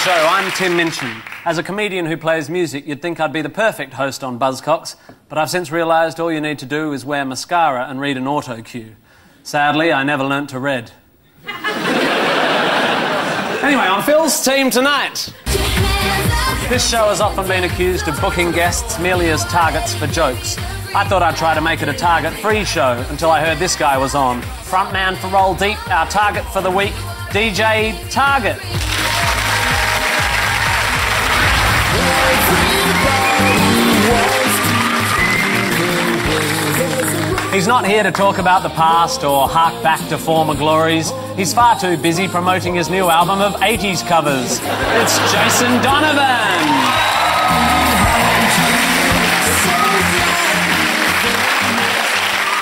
show. I'm Tim Minchin. As a comedian who plays music, you'd think I'd be the perfect host on Buzzcocks, but I've since realised all you need to do is wear mascara and read an auto cue. Sadly, I never learnt to read. Anyway, on Phil's team tonight. This show has often been accused of booking guests merely as targets for jokes. I thought I'd try to make it a target-free show until I heard this guy was on. Frontman for Roll Deep, our target for the week, DJ Target. He's not here to talk about the past or hark back to former glories. He's far too busy promoting his new album of 80s covers. It's Jason Donovan.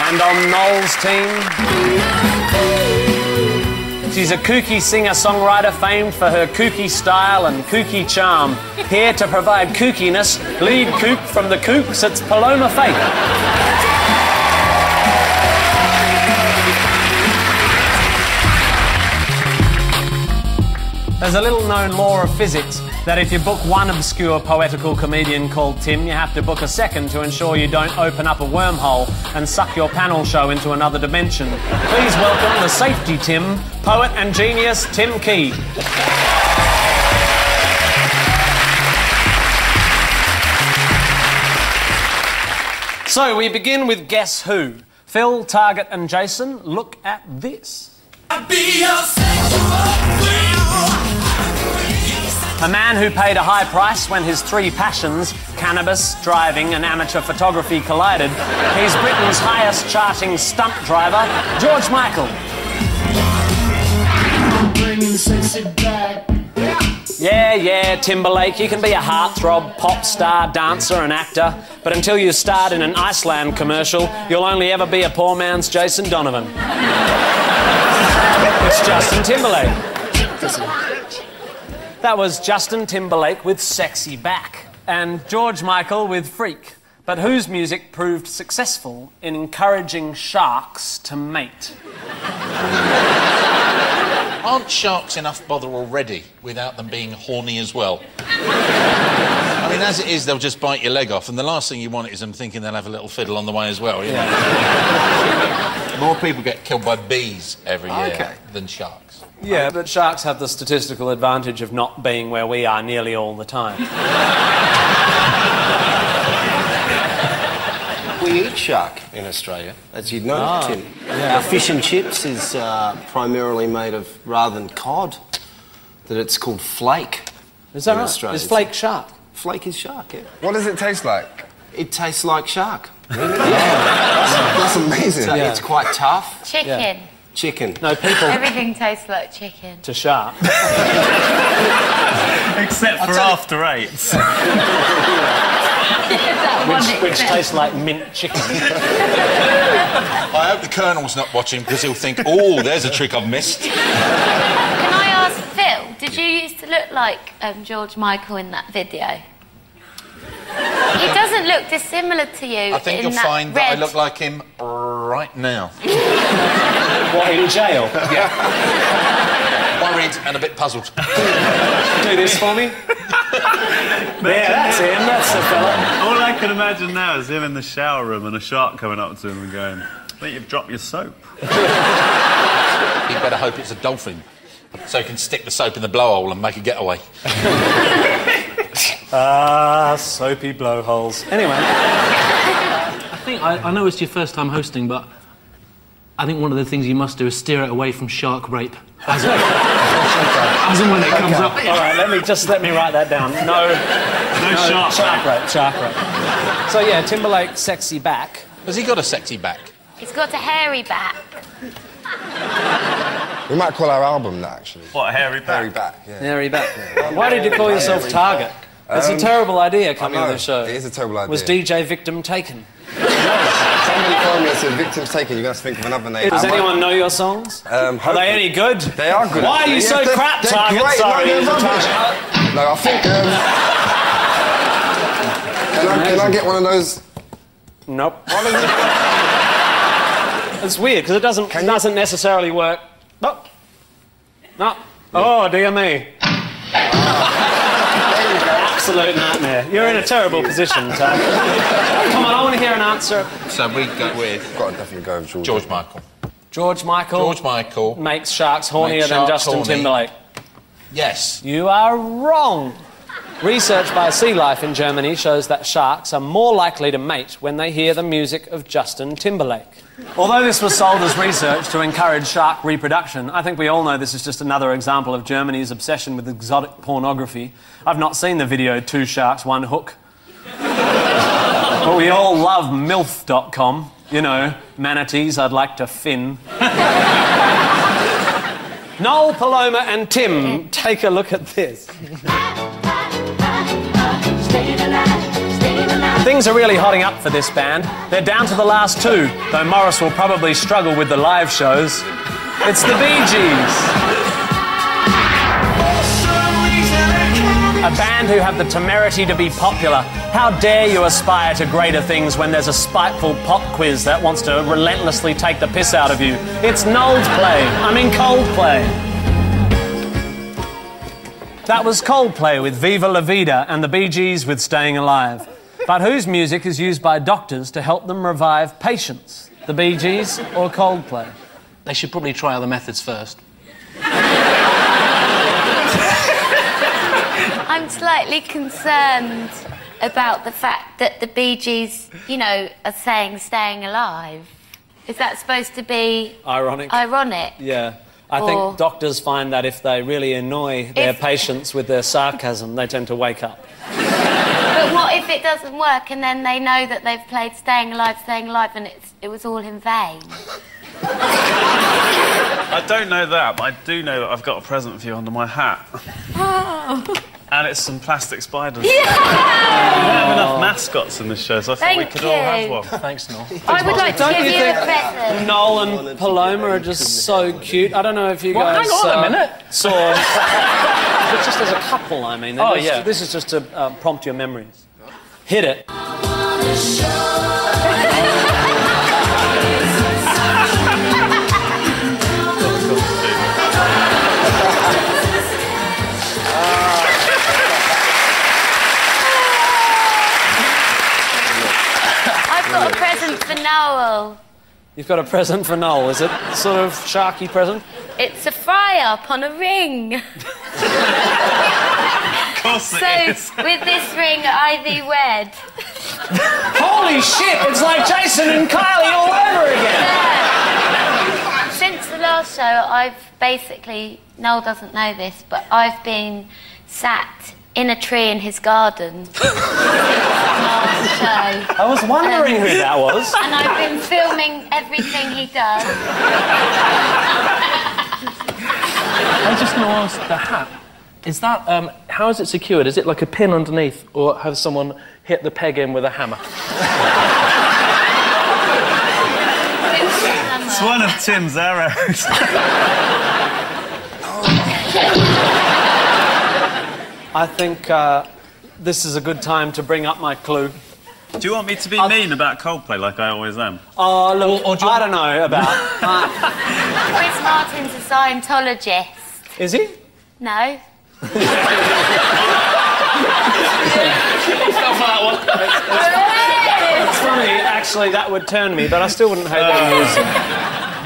And on Noel's team, she's a kooky singer-songwriter famed for her kooky style and kooky charm. Here to provide kookiness, lead kook from the Kooks, it's Paloma Faith. There's a little-known law of physics that if you book one obscure poetical comedian called Tim, you have to book a second to ensure you don't open up a wormhole and suck your panel show into another dimension. Please welcome the safety Tim, poet and genius Tim Key. So we begin with Guess Who. Phil, Target and Jason, look at this. A man who paid a high price when his three passions, cannabis, driving and amateur photography collided. He's Britain's highest charting stunt driver, George Michael. Yeah, Timberlake, you can be a heartthrob, pop star, dancer and actor, but until you starred in an Iceland commercial, you'll only ever be a poor man's Jason Donovan. It's Justin Timberlake. That was Justin Timberlake with Sexy Back and George Michael with Freak. But whose music proved successful in encouraging sharks to mate? Aren't sharks enough bother already without them being horny as well? I mean, as it is, they'll just bite your leg off, and the last thing you want is them thinking they'll have a little fiddle on the way as well, you know? More people get killed by bees every year than sharks. Yeah, but sharks have the statistical advantage of not being where we are nearly all the time. We eat shark in Australia, as you'd know, Tim. Yeah. Our fish and chips is primarily made of, rather than cod, that it's called flake. Is that right? Is flake shark? Flake is shark, yeah. What does it taste like? It tastes like shark. Really? Yeah. That's amazing. Yeah. It's quite tough. Chicken. Yeah. Chicken. No, people... Everything tastes like chicken. To shark. Except for after eights. which tastes like mint chicken. I hope the Colonel's not watching because he'll think, oh, there's a trick I've missed. Can I ask Phil, did you used to look like George Michael in that video? He doesn't look dissimilar to you. I think you'll find that I look like him right now. What, in jail? Yeah. Worried and a bit puzzled. Do this for me? Yeah, that's him, that's the fella. All I can imagine now is him in the shower room and a shark coming up to him and going, I think you've dropped your soap. You'd better hope it's a dolphin, so you can stick the soap in the blowhole and make a getaway. Soapy blowholes. Anyway. I know it's your first time hosting, but I think one of the things you must do is steer it away from shark rape. As and when it comes up. All right, let me write that down. No shark rape. So yeah, Timberlake, sexy back. Has he got a sexy back? He's got a hairy back. We might call our album that, actually. What, a hairy back? Hairy back, yeah. Hairy back. Why did you call yourself Target? It's a terrible idea coming on the show. It is a terrible idea. Was DJ Victim taken? Somebody phoned me and said, Victim's taken, you're going to think of another name. Does anyone know your songs? Are they any good? They are good. Why are you so crap, Target? Great. Sorry. No, I think... can I get one of those? Nope. It's weird, because it doesn't necessarily work. No. No. Oh, dear me. Absolute nightmare. You're in a terrible position, Tom. Come on, I want to hear an answer. So we go with... Got to definitely go with George. George Michael. George Michael. George Michael. Makes sharks hornier than Justin Timberlake. Yes. You are wrong. Research by Sea Life in Germany shows that sharks are more likely to mate when they hear the music of Justin Timberlake. Although this was sold as research to encourage shark reproduction, I think we all know this is just another example of Germany's obsession with exotic pornography. I've not seen the video Two Sharks, One Hook. But we all love MILF.com. You know, manatees I'd like to fin. Noel, Paloma and Tim, take a look at this. Things are really hotting up for this band. They're down to the last two, though Morris will probably struggle with the live shows. It's the Bee Gees. A band who have the temerity to be popular. How dare you aspire to greater things when there's a spiteful pop quiz that wants to relentlessly take the piss out of you? It's Coldplay. That was Coldplay with Viva La Vida and the Bee Gees with Staying Alive. But whose music is used by doctors to help them revive patients? The Bee Gees or Coldplay? They should probably try other methods first. I'm slightly concerned about the fact that the Bee Gees, you know, are saying staying alive. Is that supposed to be... Ironic? Yeah. I think doctors find that if they really annoy their patients with their sarcasm, they tend to wake up. But what if it doesn't work and then they know that they've played Staying Alive, and it was all in vain? I don't know that, but I do know that I've got a present for you under my hat. Oh. And it's some plastic spiders. Yeah! We don't have enough mascots in this show, so I thought we could all have one. Thanks, Noel. I would like to give you a present. Noel and Paloma are just so cute. I don't know if you guys hang on a minute. saw... But just as a couple, I mean. Oh, yeah. This is just to prompt your memories. Hit it. I've got a present for Noel. You've got a present for Noel. Is it sort of sharky present? It's a fry-up on a ring. Of course it is. With this ring, I thee wed. Holy shit! It's like Jason and Kylie all over again! Yeah. Since the last show, I've basically... Noel doesn't know this, but I've been sat in a tree in his garden. Last show. I was wondering who that was. And I've been filming everything he does. I just want to ask, the hat, is that, how is it secured? Is it like a pin underneath, or has someone hit the peg in with a hammer? It's one of Tim's arrows. I think this is a good time to bring up my clue. Do you want me to be mean about Coldplay like I always am? Oh, look, I don't know about... Chris Martin's a Scientologist. Is he? No. It's funny, actually, that would turn me, but I still wouldn't hate that music.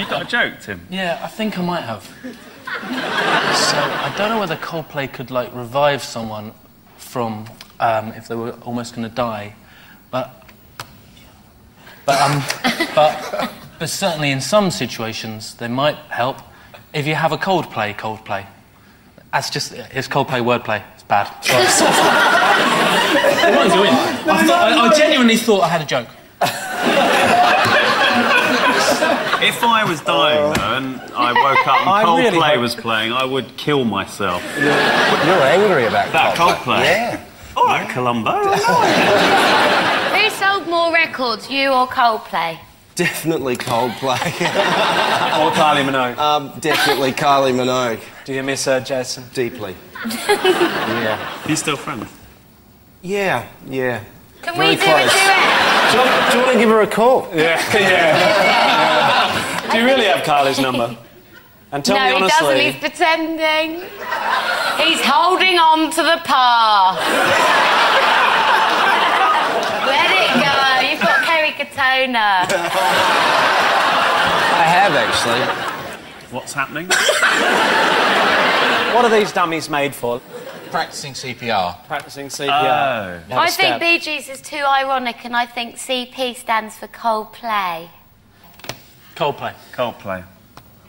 You got a joke, Tim? Yeah, I think I might have. So, I don't know whether Coldplay could, like, revive someone from, if they were almost going to die, but certainly in some situations, they might help if you have a Coldplay. That's just, it's Coldplay wordplay. It's bad. Sorry. What are you doing? I genuinely thought I had a joke. If I was dying, though, and I woke up and Coldplay was playing, I would kill myself. You're angry about Coldplay? Yeah. All right, Columbo. Who sold more records, you or Coldplay? Definitely Coldplay. Or Kylie Minogue. Definitely Kylie Minogue. Do you miss her, Jason? Deeply. Yeah. You still friends? Yeah. Can we do a duet? Do you want to give her a call? Yeah. Do you really have Kylie's number? And tell me honestly... No, he doesn't. He's pretending. He's holding on to the past. Let it go. You've got Kerry Katona. I have, actually. What's happening? What are these dummies made for? Practising CPR. Practising CPR. Oh. I think Bee Gees is too ironic, and I think CP stands for Coldplay. Coldplay. Coldplay.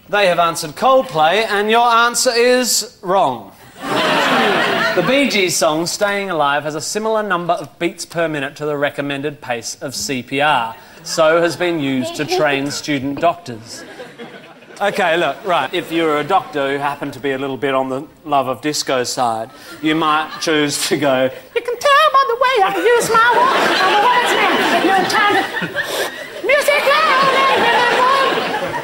They have answered Coldplay, and your answer is wrong. The Bee Gees song, Staying Alive, has a similar number of beats per minute to the recommended pace of CPR, so has been used to train student doctors. OK, look, right, if you're a doctor who happened to be a little bit on the love of disco side, you might choose to go, you can tell by the way I use my watch, on the words now, you're trying to... Music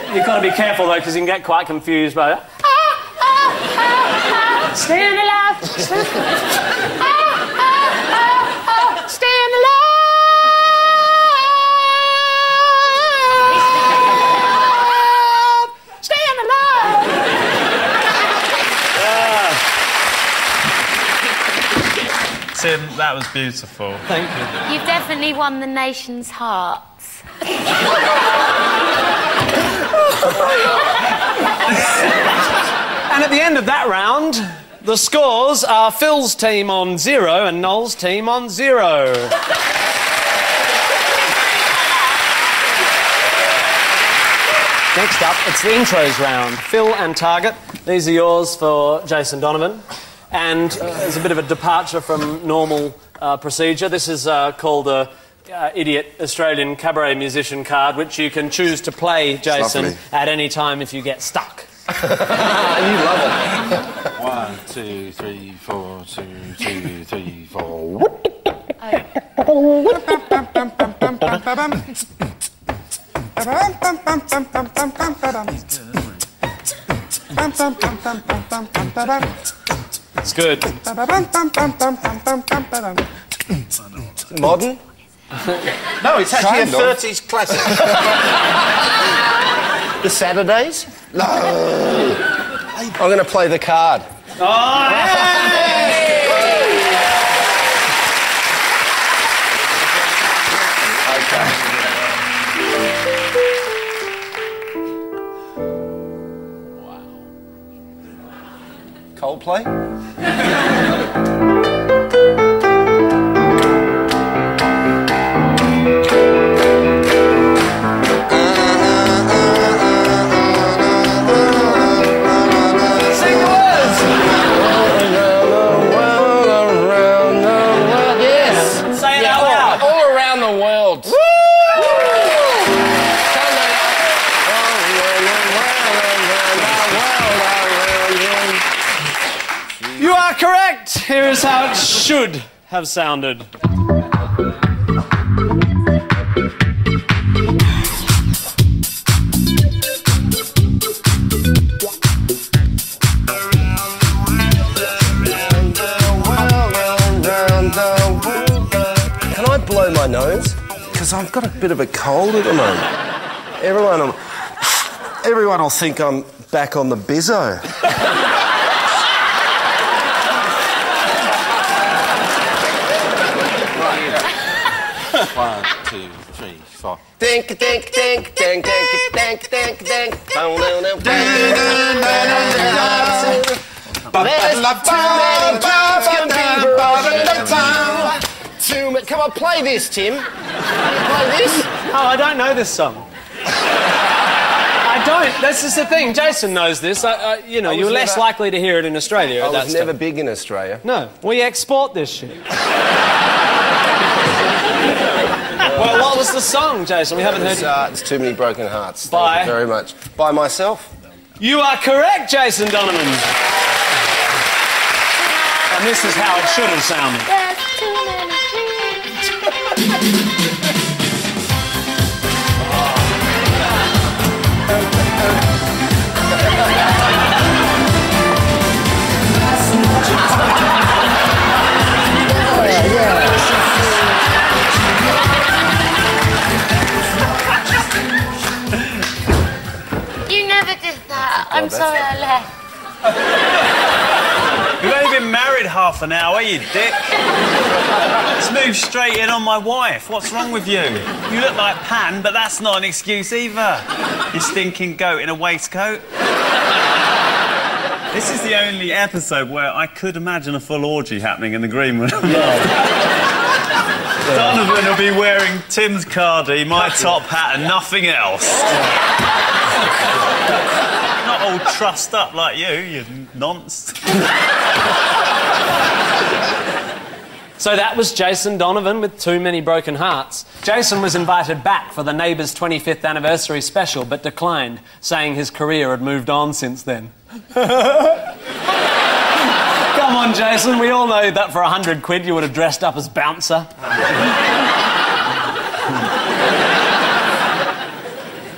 loud, you've got to be careful, though, because you can get quite confused by... Staying alive, staying alive. Tim, that was beautiful. Thank you. You've definitely won the nation's hearts. And at the end of that round, the scores are Phil's team on 0 and Noel's team on 0. Next up, it's the intros round. Phil and Target. These are yours for Jason Donovan. And there's a bit of a departure from normal procedure. This is called a idiot Australian cabaret musician card, which you can choose to play, Jason, at any time if you get stuck. You love it. 1, 2, 3, 4, 2, 2, 3, 4. It's good. Modern? No, it's actually a 30s classic. The Saturdays? No. I'm going to play the card. Oh, Coldplay? correct! Here is how it should have sounded. Can I blow my nose? Because I've got a bit of a cold at the moment. Everyone will think I'm back on the bizzo. 1, 2, 3, 4. Dink, dink, dink, dink, dink, dink, dink, dink. Come on, play this, Tim. Play this. Oh, I don't know this song. I don't. That's just the thing. Jason knows this. You know, you're less likely to hear it in Australia. I was never big in Australia. No, we export this shit. Well, what was the song, Jason? We haven't heard it. It's Too Many Broken Hearts. By? Thank you very much. By myself. You are correct, Jason Donovan. And this is how it should have sounded. There's too many You never did that. I'm sorry. married half an hour, you dick. Let's move straight in on my wife. What's wrong with you? You look like Pan, but that's not an excuse either. You stinking goat in a waistcoat. This is the only episode where I could imagine a full orgy happening in the green room. Donovan will be wearing Tim's cardi, my top hat, and nothing else. Not all trussed up like you nonce. So that was Jason Donovan with Too Many Broken Hearts. Jason was invited back for the Neighbours' 25th anniversary special, but declined, saying his career had moved on since then. Come on, Jason, we all know that for 100 quid you would have dressed up as Bouncer.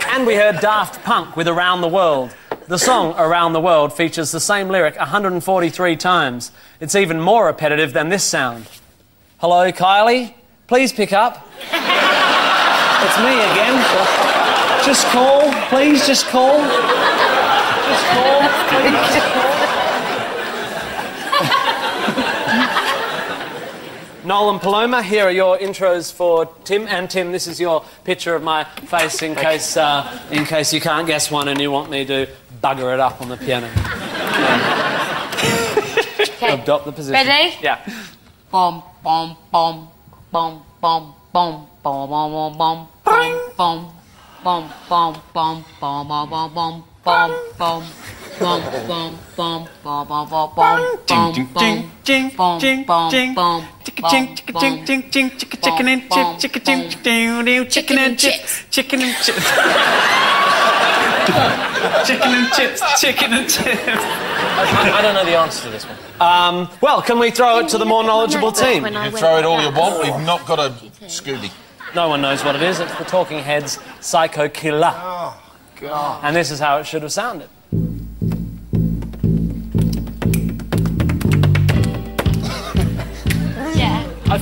And we heard Daft Punk with Around the World. The song Around the World features the same lyric 143 times. It's even more repetitive than this sound. Hello, Kylie? Please pick up. It's me again. Just call, please, just call. Just call, please. Noel and Paloma, here are your intros for Tim. And Tim, this is your picture of my face in case you can't guess one and you want me to bugger it up on the piano. Okay. Adopt the position. Ready? Yeah. Bom, bom, bom, bom, bom, bom, bom, bom, bom, bom, bom, bom, bom, bom, bom, bom, bom, bom, bom, bom. Bum bum bum bum bum bum bum bum Jing bum jing bum jing bum chicken and chicken and chips chicken and chips chicken and chips chicken and chips. I don't know the answer to this one. Well, can we throw it to the more knowledgeable team? You can throw it all you want, we've not got a Scooby. No one knows what it is. It's the Talking Heads' Psycho Killer. Oh, God. And this is how it should have sounded.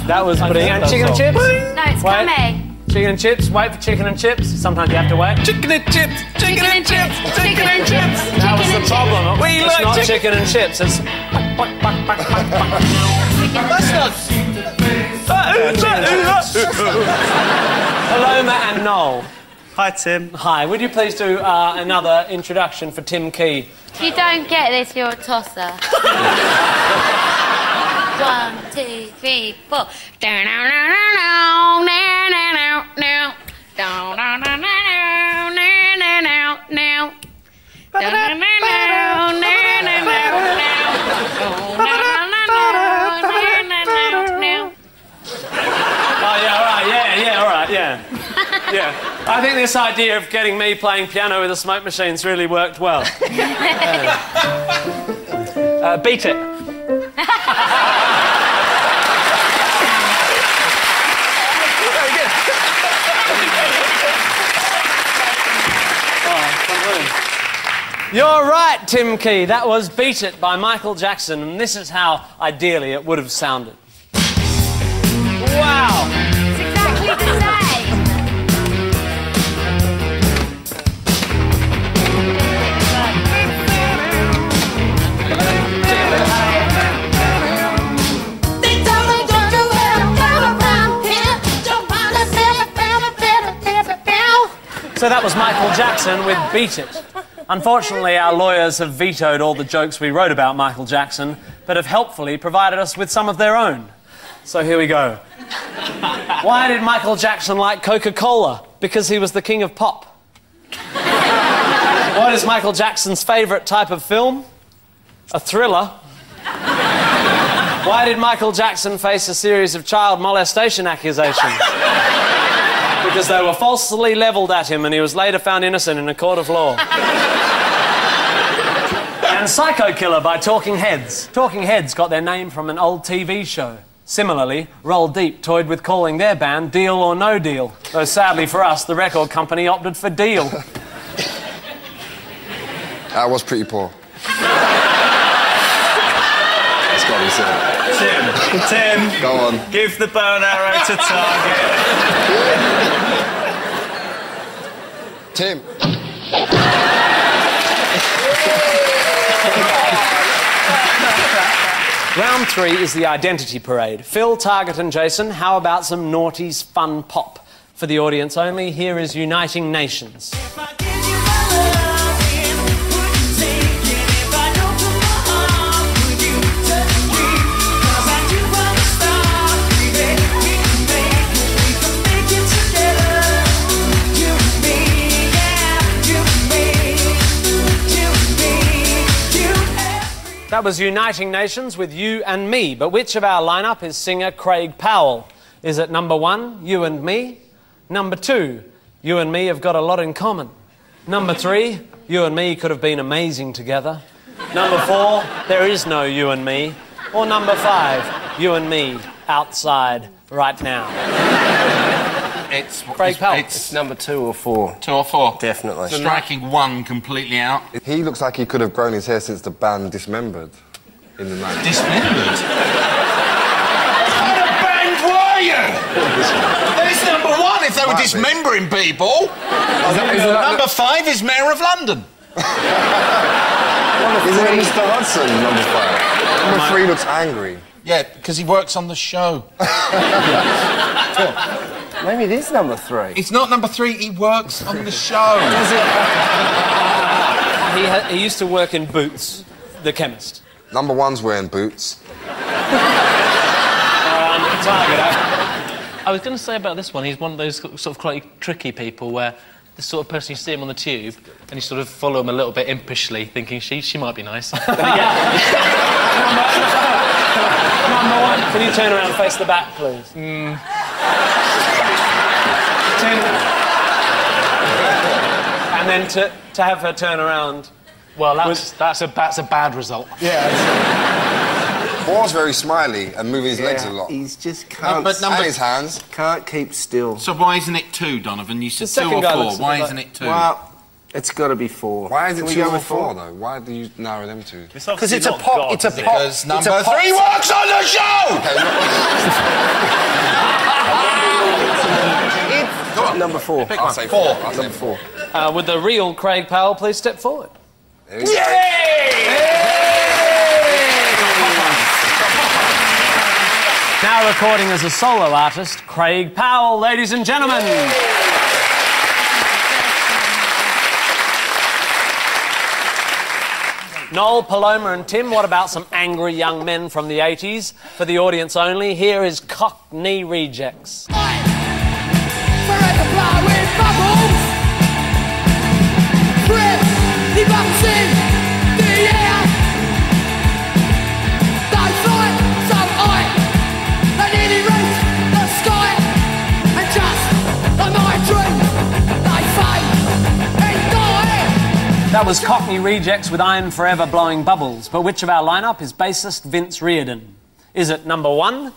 That was pudding and chicken and chips. No, it's coming. Chicken and chips. Wait for chicken and chips. Sometimes you have to wait. Chicken and chips chicken and chips Chicken and chips. That was the problem. We It's like not chicken. chicken and chips. It's Paloma and Noel. Hi Tim. Hi. Would you please do another introduction for Tim Key? If you don't get this, you're a tosser. 1, 2, 3, 4. Yeah. I think this idea of getting me playing piano with a smoke machine's really worked well. Beat it. You're right, Tim Key. That was Beat It by Michael Jackson, and this is how, ideally, it would have sounded. Wow! It's exactly the same. So that was Michael Jackson with Beat It. Unfortunately, our lawyers have vetoed all the jokes we wrote about Michael Jackson, but have helpfully provided us with some of their own. So here we go. Why did Michael Jackson like Coca-Cola? Because he was the king of pop. What is Michael Jackson's favourite type of film? A thriller. Why did Michael Jackson face a series of child molestation accusations? Because they were falsely levelled at him and he was later found innocent in a court of law. And Psycho Killer by Talking Heads. Talking Heads got their name from an old TV show. Similarly, Roll Deep toyed with calling their band Deal or No Deal, though sadly for us, the record company opted for Deal. I was pretty poor. That's got to be said. Tim, Go on. give the bow and arrow to target. Tim. Round 3 is the identity parade. Phil, Target and Jason, how about some Naughty's fun pop? For the audience only, here is Uniting Nations. That was Uniting Nations with You and Me. But which of our lineup is singer Craig Powell? Is it number 1, You and Me? Number 2, You and Me have got a lot in common. Number 3, You and Me could have been amazing together. Number 4, There is no You and Me. Or number 5, You and Me outside right now. It's Craig Powell. It's number 2 or 4. 2 or 4. Definitely. Striking one completely out. He looks like he could have grown his hair since the band Dismembered in the 90s. Dismembered? What kind of band were you? There's number 1 if they were dismembering people. Number 5 is Mayor of London. Isn't it Mr. Hudson, number 5? Number 3 looks angry. Yeah, because he works on the show. Maybe it is number 3. It's not number 3, he works on the show. He used to work in Boots, the chemist. Number 1's wearing boots. Target. I was going to say about this one, he's one of those sort of quite tricky people where the sort of person you see him on the tube and you sort of follow him a little bit impishly, thinking she might be nice. Number 1, can you turn around and face the back, please? And then to have her turn around. Well, that's a bad result. Yeah. Paul's very smiley and moving his legs a lot. He's just can't... And his hands. Can't keep still. So why isn't it 2, Donovan? You said The 2 second or guy 4. looks Why like- isn't it 2? Well, it's got to be 4. Why is it Can we 2 go or with 4, though? Why do you narrow them to? Because it's a pop. It's a pop. Because number 3 works on the show! Number 4. I'll say 4. I'll say Number 4. Would the real Craig Powell please step forward? Now recording as a solo artist, Craig Powell, ladies and gentlemen. Noel, Paloma and Tim, what about some angry young men from the 80s? For the audience only, here is Cockney Rejects. That was Cockney Rejects with I'm Forever Blowing Bubbles. But which of our lineup is bassist Vince Reardon? Is it number 1,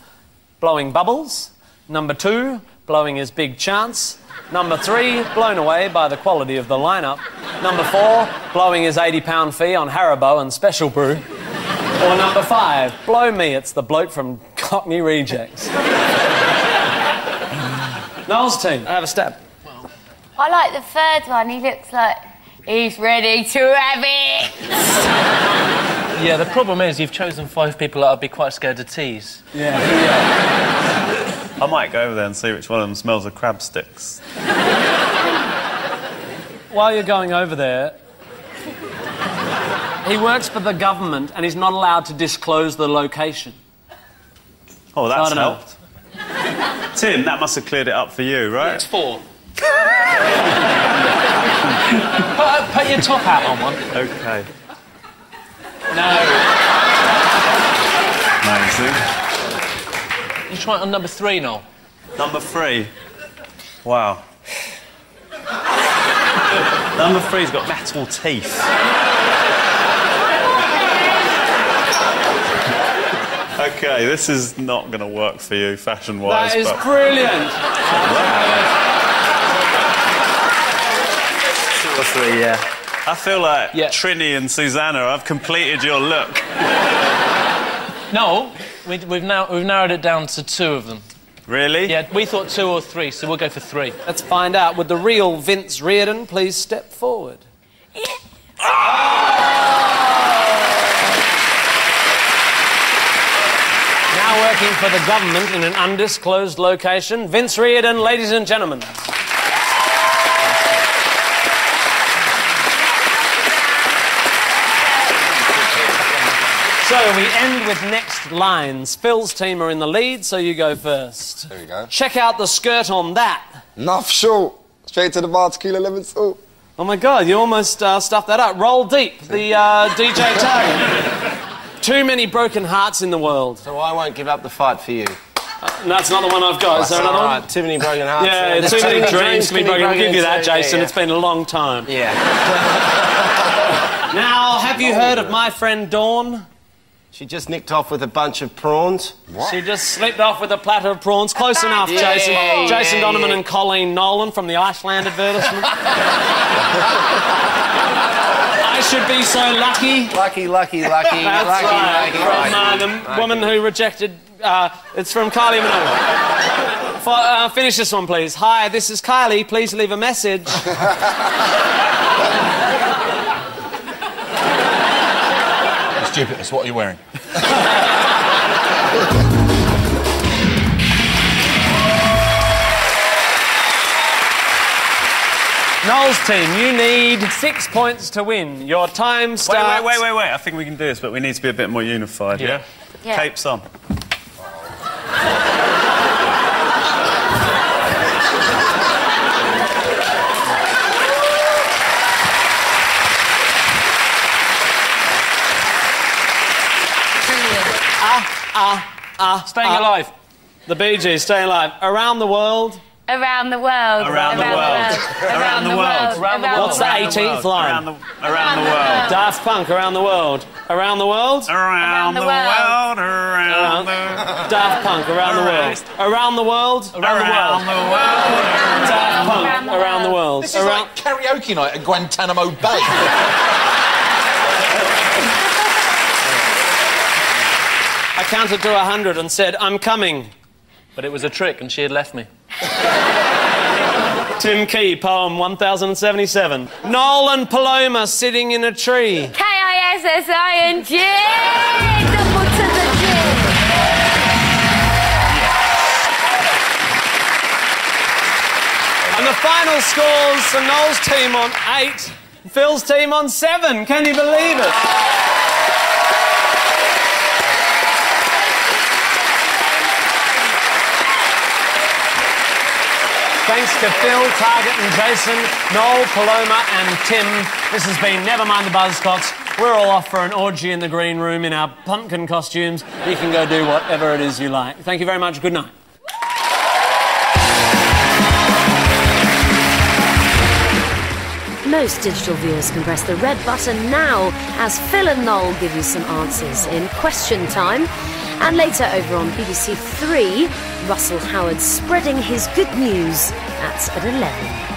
Blowing Bubbles? Number 2, Blowing His Big Chance? Number 3, blown away by the quality of the lineup? Number 4, blowing his £80 fee on Haribo and Special Brew? Or number 5, blow me, it's the bloke from Cockney Rejects? Noel's team, have a stab. I like the third one. He looks like he's ready to have it. Yeah, the problem is you've chosen 5 people that I'd be quite scared to tease. Yeah. I might go over there and see which one of them smells of crab sticks. While you're going over there, he works for the government and he's not allowed to disclose the location. Oh, that's I don't know. helped. Tim, that must have cleared it up for you, right? It's 4. Put your top hat on one. OK. No. Amazing. You try it on number 3, Noel. Number 3. Wow. Number 3's got metal teeth. OK, this is not going to work for you, fashion-wise. That is but... brilliant. 2 or 3, yeah. I feel like Trini and Susanna, I've completed your look. No, we've narrowed it down to 2 of them. Really? Yeah, we thought 2 or 3, so we'll go for 3. Let's find out. Would the real Vince Reardon please step forward? working for the government in an undisclosed location. Vince Reardon, ladies and gentlemen. So we end with next lines. Phil's team are in the lead, so you go first. There you go. Check out the skirt on that. Enough short. Straight to the bar, tequila, lemon salt. Oh my God, you almost stuffed that up. Roll Deep, the DJ Target. Too many broken hearts in the world. So I won't give up the fight for you. No, that's not the one I've got. Is there another one? Right, too many broken hearts. Yeah, too many dreams to be broken. I'll give you that, Jason. Yeah. It's been a long time. Yeah. Now, have you heard of my friend Dawn? She just nicked off with a bunch of prawns. What? She just slipped off with a platter of prawns. Close enough, Jason. Jason Donovan and Colleen Nolan from the Iceland advertisement. I should be so lucky. Lucky. That's right. From the woman who rejected... it's from Kylie Minogue. Finish this one, please. Hi, this is Kylie. Please leave a message. Stupidness, what are you wearing? Noel's team, you need 6 points to win. Your time starts... Wait. I think we can do this, but we need to be a bit more unified, yeah? Capes on. Staying alive. The Bee Gees, Staying Alive. Around the world. Around the world. Around the world. Around the world. What's the 18th line? Around the world. Daft Punk, Around the World. Around the world? Around the world. Around the... Daft Punk, Around the World. Around the world? Around the world. Daft Punk, Around the World. This is like karaoke night at Guantanamo Bay. I counted to 100 and said, I'm coming. But it was a trick and she had left me. Tim Key, poem 1077. Noel and Paloma sitting in a tree. K-I-S-S-I-N-G! Double to the G! And the final scores for Noel's team on 8, Phil's team on 7. Can you believe it? Thanks to Phil, Target and Jason, Noel, Paloma and Tim. This has been Never Mind the Buzzcocks. We're all off for an orgy in the green room in our pumpkin costumes. You can go do whatever it is you like. Thank you very much. Good night. Most digital viewers can press the red button now as Phil and Noel give you some answers in Question Time. And later over on BBC 3, Russell Howard spreading his good news. That's at 11.